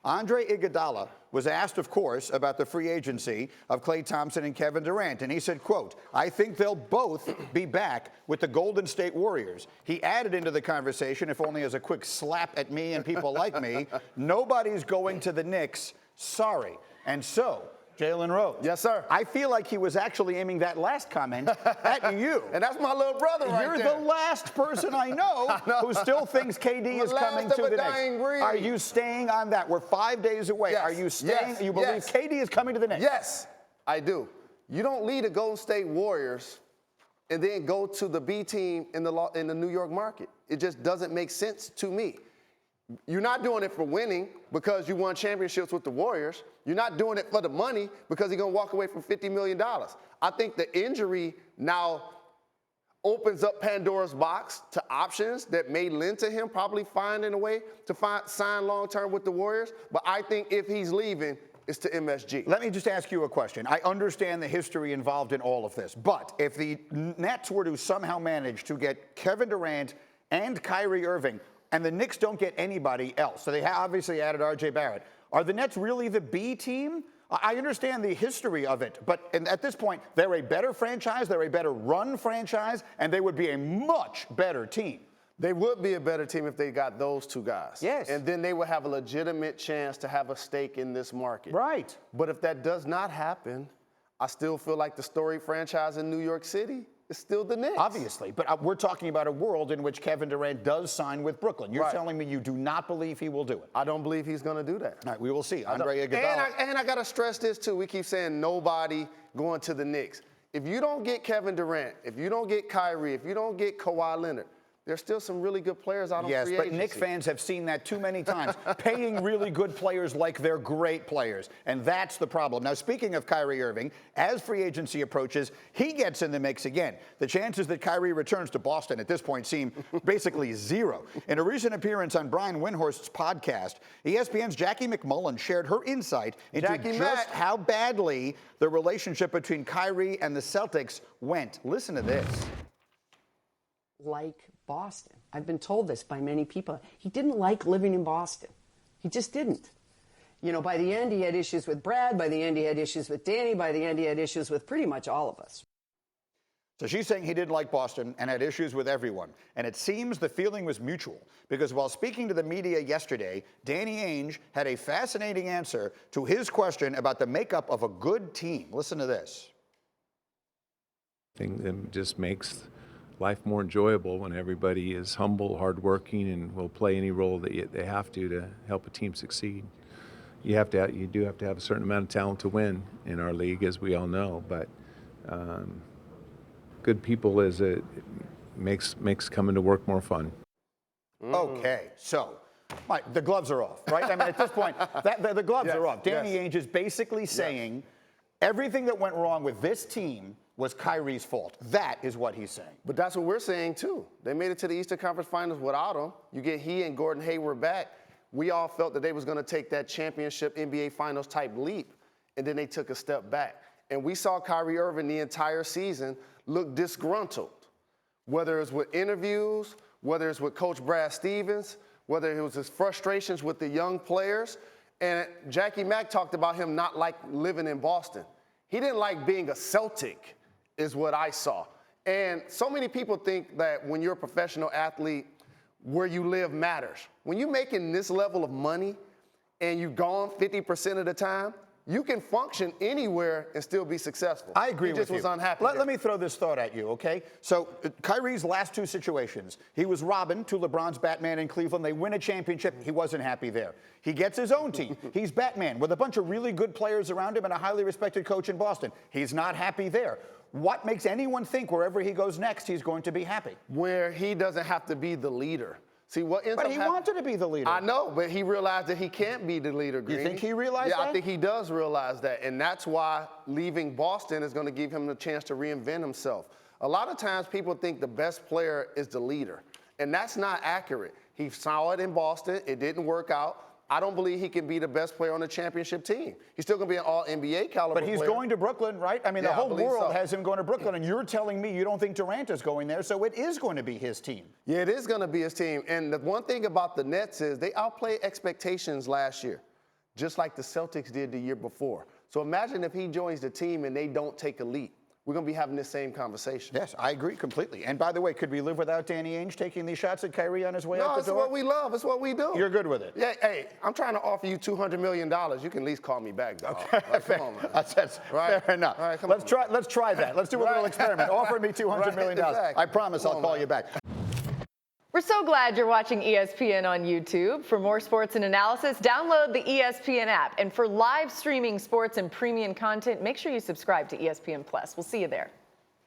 Andre Iguodala was asked, of course, about the free agency of Klay Thompson and Kevin Durant, and he said, quote, "I think they'll both be back with the Golden State Warriors." He added into the conversation, if only as a quick slap at me and people like me, "Nobody's going to the Knicks, sorry." And so, Jalen Rose. Yes, sir. I feel like he was actually aiming that last comment at you. And that's my little brother right You're there. the last person I know who still thinks KD is coming to the Knicks. Are you staying on that? We're 5 days away. Yes. Are you staying? Yes. You believe Yes. KD is coming to the Knicks? Yes, I do. You don't lead the Golden State Warriors and then go to the B team in the New York market. It just doesn't make sense to me. You're not doing it for winning because you won championships with the Warriors. You're not doing it for the money because you're going to walk away from $50 million. I think the injury now opens up Pandora's box to options that may lend to him probably finding a way to sign long-term with the Warriors. But I think if he's leaving, it's to MSG. Let me just ask you a question. I understand the history involved in all of this, but if the Nets were to somehow manage to get Kevin Durant and Kyrie Irving, and the Knicks don't get anybody else, so they obviously added R.J. Barrett, are the Nets really the B team? I understand the history of it, but at this point, they're a better franchise, they're a better run franchise, and they would be a much better team. They would be a better team if they got those two guys. Yes. And then they would have a legitimate chance to have a stake in this market. Right. But if that does not happen, I still feel like the storied franchise in New York City is still the Knicks. Obviously, but we're talking about a world in which Kevin Durant does sign with Brooklyn. You're telling me you do not believe he will do it? I don't believe he's going to do that. All right, we will see. Andre Iguodala. And I got to stress this, too. We keep saying nobody going to the Knicks. If you don't get Kevin Durant, if you don't get Kyrie, if you don't get Kawhi Leonard, there's still some really good players out on free agency. Yes, but Knicks fans have seen that too many times, paying really good players like they're great players, and that's the problem. Now, speaking of Kyrie Irving, as free agency approaches, he gets in the mix again. The chances that Kyrie returns to Boston at this point seem basically zero. In a recent appearance on Brian Windhorst's podcast, ESPN's Jackie McMullen shared her insight into how badly the relationship between Kyrie and the Celtics went. Listen to this. Like Boston. I've been told this by many people. He didn't like living in Boston. He just didn't. You know, by the end, he had issues with Brad. By the end, he had issues with Danny. By the end, he had issues with pretty much all of us. So she's saying he didn't like Boston and had issues with everyone. And it seems the feeling was mutual, because while speaking to the media yesterday, Danny Ainge had a fascinating answer to his question about the makeup of a good team. Listen to this. I think it just makes life more enjoyable when everybody is humble, hardworking, and will play any role that they have to help a team succeed. You do have to have a certain amount of talent to win in our league, as we all know. But good people makes coming to work more fun. Okay, so Mike, the gloves are off, right? I mean, at this point, the gloves are off. Danny Ainge is basically saying everything that went wrong with this team was Kyrie's fault. That is what he's saying. But that's what we're saying, too. They made it to the Eastern Conference Finals without him. You get he and Gordon Hayward back. We all felt that they was going to take that championship NBA Finals type leap, and then they took a step back. And we saw Kyrie Irving the entire season look disgruntled, whether it's with interviews, whether it's with Coach Brad Stevens, whether it was his frustrations with the young players. And Jackie Mack talked about him not like living in Boston. He didn't like being a Celtic, is what I saw. And so many people think that when you're a professional athlete, where you live matters. When you're making this level of money and you're gone 50% of the time, you can function anywhere and still be successful. I agree with you. He just was unhappy. Let me throw this thought at you, okay? So Kyrie's last two situations, he was Robin to LeBron's Batman in Cleveland. They win a championship. He wasn't happy there. He gets his own team. He's Batman with a bunch of really good players around him and a highly respected coach in Boston. He's not happy there. What makes anyone think wherever he goes next, he's going to be happy? Where he doesn't have to be the leader. See, what ends but up he wanted to be the leader. I know, but he realized that he can't be the leader, Greeny. You think he realized that? Yeah, I think he does realize that. And that's why leaving Boston is going to give him the chance to reinvent himself. A lot of times people think the best player is the leader, and that's not accurate. He saw it in Boston. It didn't work out. I don't believe he can be the best player on the championship team. He's still going to be an all-NBA caliber player. But he's player. going to Brooklyn, right? I mean, the whole world has him going to Brooklyn, and you're telling me you don't think Durant is going there, so it is going to be his team. Yeah, it is going to be his team. And the one thing about the Nets is they outplayed expectations last year. just like the Celtics did the year before. So imagine if he joins the team and they don't take a leap. We're going to be having this same conversation. Yes, I agree completely. And by the way, could we live without Danny Ainge taking these shots at Kyrie on his way out the door? No, it's what we love. It's what we do. You're good with it? Yeah, hey, I'm trying to offer you $200 million. You can at least call me back, dog. Like, come on, man. That's Right? fair enough. All right, come let's on. try that. Let's do a little experiment. Offer me $200 million. Exactly. I promise I'll call you back. We're so glad you're watching ESPN on YouTube. For more sports and analysis, download the ESPN app. And for live streaming sports and premium content, make sure you subscribe to ESPN Plus. We'll see you there.